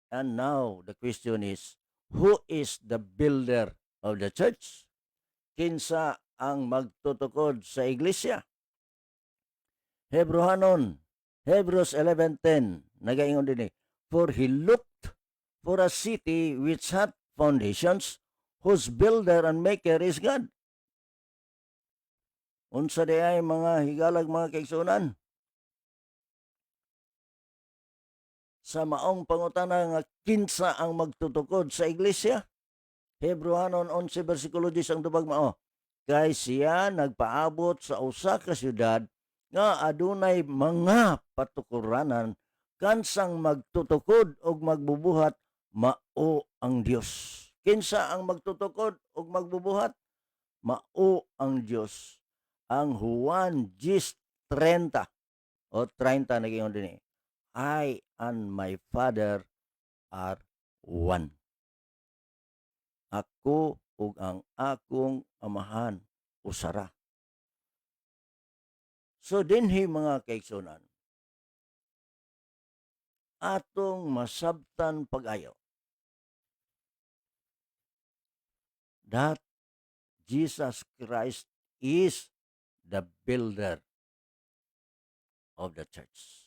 And now the question is, who is the builder of the church? Kinsa ang magtutukod sa iglesia? Hebrehanon, Hebrews 11:10, nagaingon din for he looked for a city which had foundations, whose builder and maker is God. Unsa di ay mga higalag mga kaigsunan? Sa maong pangutana nga kinsa ang magtutukod sa iglesia? Hebrehanon 11 bersikulo 10 ang tubag mao. Kay siya nagpaabot sa usa ka syudad nga adunay mga patukuranan kansang magtutukod og magbubuhat mao ang Dios. Kinsa ang magtutukod og magbubuhat? Mao ang Dios. Ang Juan 10:30 o 30 naging din I and my Father are one. Ako ug ang akong amahan usara. So dinhi mga kaigsunan, atong masabtan pag-ayo that Jesus Christ is the builder of the church.